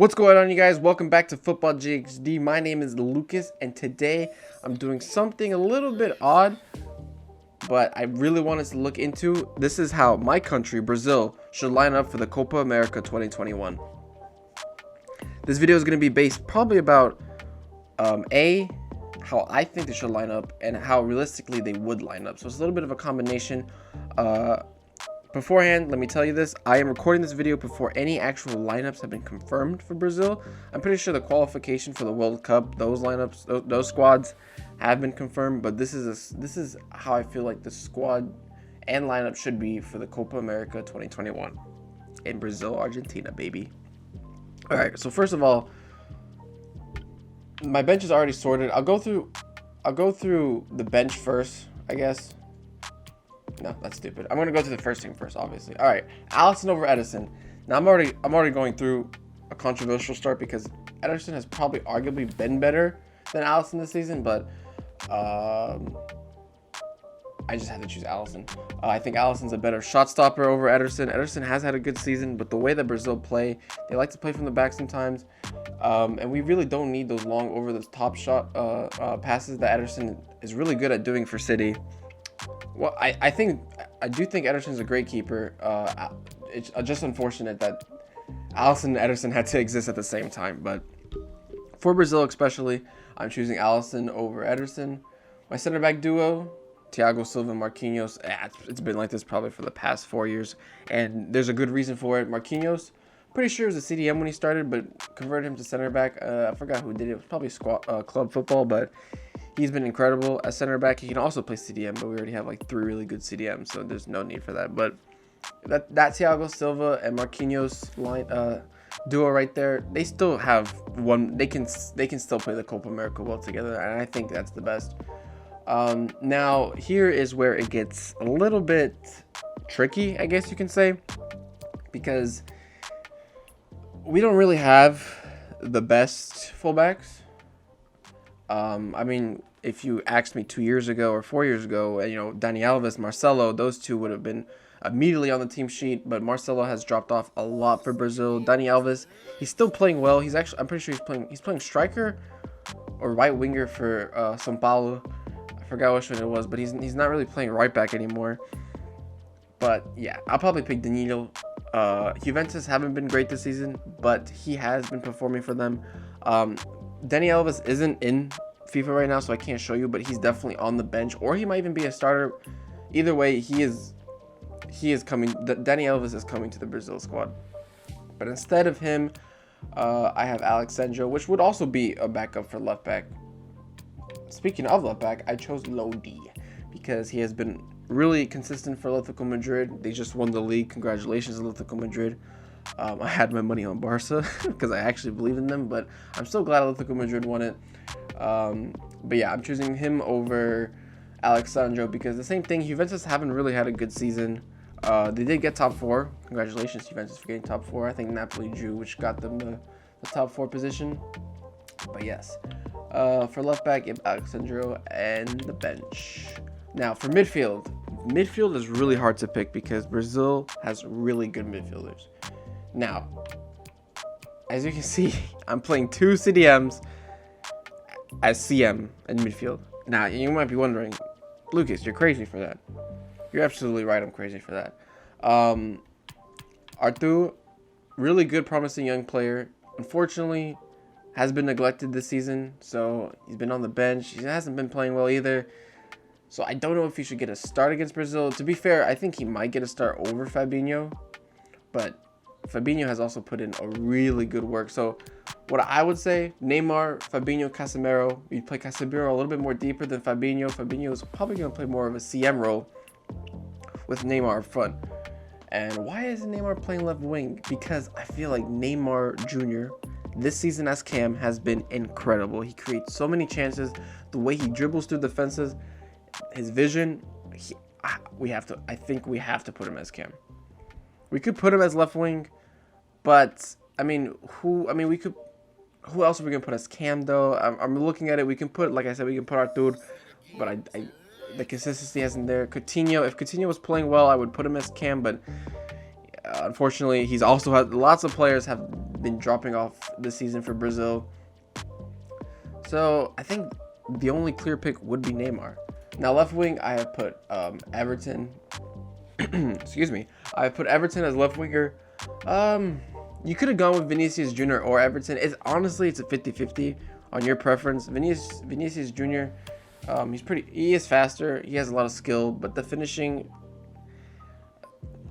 What's going on, you guys? Welcome back to Football GXD. My name is Lucas, and today I'm doing something a little bit odd, but I really wanted to look into. This is how my country, Brazil, should line up for the Copa America 2021. This video is going to be based probably about how I think they should line up and how realistically they would line up. So it's a little bit of a combination. Beforehand, let me tell you this. I am recording this video before any actual lineups have been confirmed for Brazil. I'm pretty sure the qualification for the World Cup, those lineups, those squads have been confirmed. But this is how I feel like the squad and lineup should be for the Copa America 2021 in Brazil, Argentina, baby. All right. So first of all, my bench is already sorted. I'll go through the bench first, I guess. No, that's stupid. I'm gonna go to the first team first, obviously. All right, Alisson over Ederson. Now I'm already going through a controversial start because Ederson has probably arguably been better than Alisson this season, but I just had to choose Alisson. I think Alisson's a better shot stopper over Ederson. Ederson has had a good season, but the way that Brazil play, they like to play from the back sometimes, and we really don't need those long over the top shot passes that Ederson is really good at doing for City. Well, I do think Ederson's a great keeper. It's just unfortunate that Alisson and Ederson had to exist at the same time. But for Brazil especially, I'm choosing Alisson over Ederson. My center back duo, Thiago Silva and Marquinhos. It's been like this probably for the past 4 years, and there's a good reason for it. Marquinhos, pretty sure it was a CDM when he started, but converted him to center back. I forgot who did it. It was probably club football, but he's been incredible as center back. He can also play CDM, but we already have like 3 really good CDMs, so there's no need for that. But that Thiago Silva and Marquinhos line duo right there, they still have one. They can still play the Copa America well together, and I think that's the best. Now here is where it gets a little bit tricky, I guess you can say, because we don't really have the best fullbacks. I mean, if you asked me 2 years ago or 4 years ago, Dani Alves, Marcelo, those two would have been immediately on the team sheet, but Marcelo has dropped off a lot for Brazil. Dani Alves, he's still playing well. I'm pretty sure he's playing striker or right winger for São Paulo. I forgot which one it was, but he's not really playing right back anymore. But yeah, I'll probably pick Danilo. Juventus haven't been great this season, but he has been performing for them. Dani Alves isn't in FIFA right now, so I can't show you, but he's definitely on the bench, or he might even be a starter. Either way, he is coming. Dani Alves is coming to the Brazil squad. But instead of him, I have Alex Sandro, which would also be a backup for left back. Speaking of left back, I chose Lodi because he has been really consistent for Atletico Madrid. They just won the league. Congratulations, Atletico Madrid. I had my money on Barca because I actually believe in them, but I'm so glad Atletico Madrid won it. But yeah, I'm choosing him over Alex Sandro because the same thing, Juventus haven't really had a good season. They did get top 4. Congratulations, Juventus, for getting top 4. I think Napoli drew, which got them the top 4 position. But yes, for left back, Alex Sandro and the bench. Now for midfield is really hard to pick because Brazil has really good midfielders. Now, as you can see, I'm playing 2 CDMs as CM in midfield. Now, you might be wondering, Lucas, you're crazy for that. You're absolutely right, I'm crazy for that. Arthur, really good, promising young player. Unfortunately, has been neglected this season, so he's been on the bench. He hasn't been playing well either. So I don't know if he should get a start against Brazil. To be fair, I think he might get a start over Fabinho, but Fabinho has also put in a really good work. So what I would say, Neymar, Fabinho, Casemiro. You play Casemiro a little bit more deeper than Fabinho. Fabinho is probably going to play more of a CM role with Neymar up front. And why isn't Neymar playing left wing? Because I feel like Neymar Jr. this season as Cam has been incredible. He creates so many chances. The way he dribbles through defenses, his vision, I think we have to put him as Cam. We could put him as left wing, but who else are we gonna put as Cam though? I'm looking at it. We can put, like I said, we can put Arthur, but the consistency isn't there. Coutinho, if Coutinho was playing well, I would put him as Cam, but Unfortunately, he's also had lots of players have been dropping off this season for Brazil. So I think the only clear pick would be Neymar. Now left wing, I have put Everton. Excuse me. I put Everton as left winger. You could have gone with Vinicius Jr. or Everton. It's honestly a 50-50 on your preference. Vinicius Jr. He is faster. He has a lot of skill, but the finishing,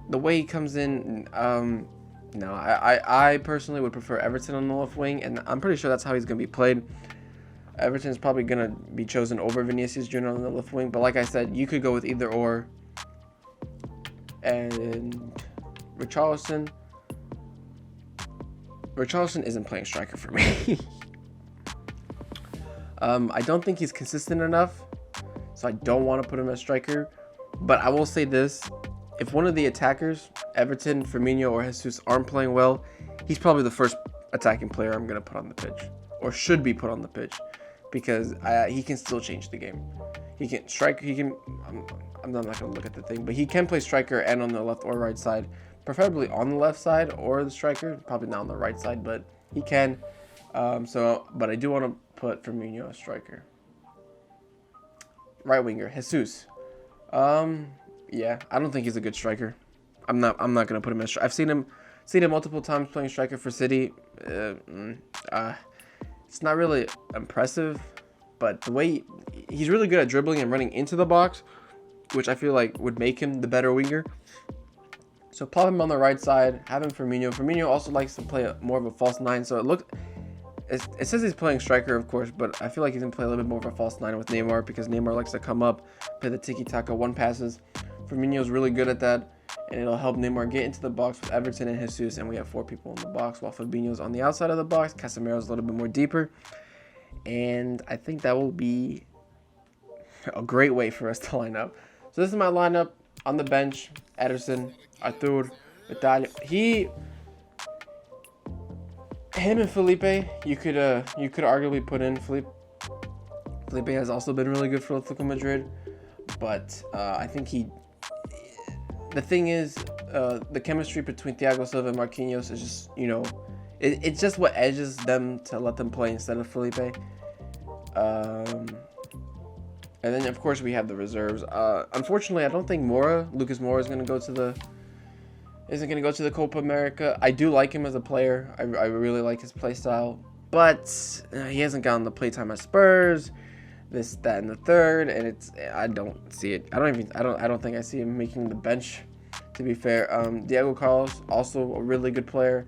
the way he comes in, no, I personally would prefer Everton on the left wing, and I'm pretty sure that's how he's gonna be played. Everton's probably gonna be chosen over Vinicius Jr. on the left wing, but like I said, you could go with either or. And Richarlison isn't playing striker for me. I don't think he's consistent enough, so I don't want to put him as striker. But I will say this: if one of the attackers, Everton, Firmino, or Jesus, aren't playing well, he's probably the first attacking player I'm gonna put on the pitch, or should be put on the pitch, because he can still change the game. He can strike. He can. I'm not gonna look at the thing, but he can play striker and on the left or right side, preferably on the left side or the striker. Probably not on the right side, but he can. But I do want to put Firmino as striker. Right winger, Jesus. Yeah, I don't think he's a good striker. I'm not gonna put him as. I've seen him multiple times playing striker for City. It's not really impressive, but the way he's really good at dribbling and running into the box, which I feel like would make him the better winger. So pop him on the right side, have him Firmino. Firmino also likes to play more of a false nine, so it says he's playing striker, of course, but I feel like he's going to play a little bit more of a false nine with Neymar, because Neymar likes to come up, play the tiki-taka one passes. Firmino's really good at that, and it'll help Neymar get into the box with Everton and Jesus, and we have 4 people in the box, while Fabinho's on the outside of the box. Casemiro's a little bit more deeper, and I think that will be a great way for us to line up. So this is my lineup. On the bench, Ederson, Arthur, Vitalio. Him and Felipe, you could arguably put in Felipe. Felipe has also been really good for Atletico Madrid, but I think the thing is, the chemistry between Thiago Silva and Marquinhos is just, it's just what edges them to let them play instead of Felipe. And then, of course, we have the reserves. Unfortunately, I don't think Lucas Moura isn't going to go to the Copa America. I do like him as a player. I really like his play style, but he hasn't gotten the playtime at Spurs, this, that, and the third, and I don't see it. I don't think I see him making the bench, to be fair. Diego Carlos, also a really good player,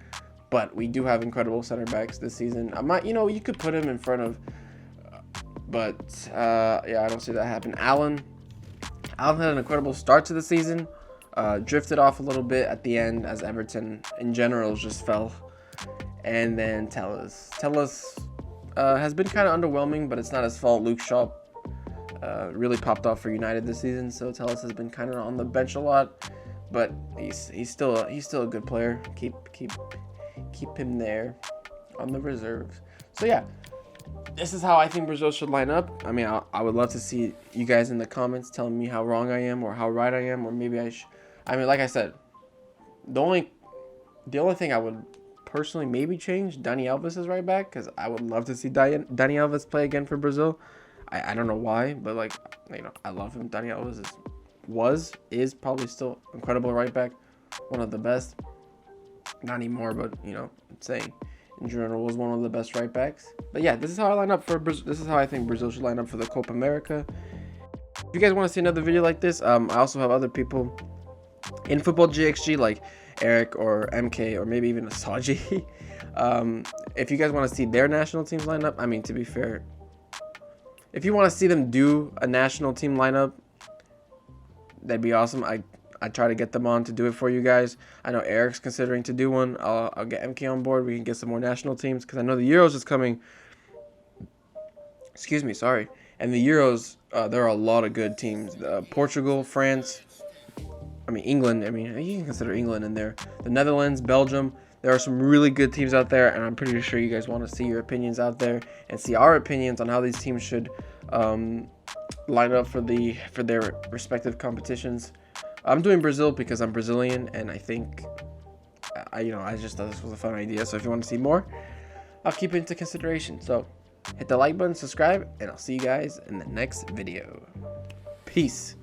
but we do have incredible center backs this season. You could put him in front of. But, yeah, I don't see that happen. Allen had an incredible start to the season. Drifted off a little bit at the end as Everton, in general, just fell. And then Telles. Telles has been kind of underwhelming, but it's not his fault. Luke Shaw really popped off for United this season, so Telles has been kind of on the bench a lot. But he's still a good player. Keep him there on the reserves. So, yeah. This is how I think Brazil should line up. I mean, I would love to see you guys in the comments telling me how wrong I am or how right I am, or maybe like I said, the only thing I would personally maybe change, Dani Alves is right back, because I would love to see Dani Alves play again for Brazil. I don't know why, but I love him. Dani Alves is probably still incredible right back, one of the best. Not anymore, but I'm saying. In general, was one of the best right backs. But yeah, this is how I line up for Brazil. This is how I think Brazil should line up for the Copa America. If you guys want to see another video like this, I also have other people in Football GXG like Eric or MK or maybe even Asaji. If you guys want to see their national teams line up, I mean, to be fair, if you want to see them do a national team lineup, that'd be awesome. I try to get them on to do it for you guys. I know Eric's considering to do one. I'll get MK on board. We can get some more national teams, because I know the Euros is coming. Excuse me, sorry. And the Euros, there are a lot of good teams. Portugal, France, England. You can consider England in there. The Netherlands, Belgium. There are some really good teams out there, and I'm pretty sure you guys want to see your opinions out there and see our opinions on how these teams should line up for their respective competitions. I'm doing Brazil because I'm Brazilian, and I think I just thought this was a fun idea. So if you want to see more, I'll keep it into consideration. So hit the like button, subscribe, and I'll see you guys in the next video. Peace.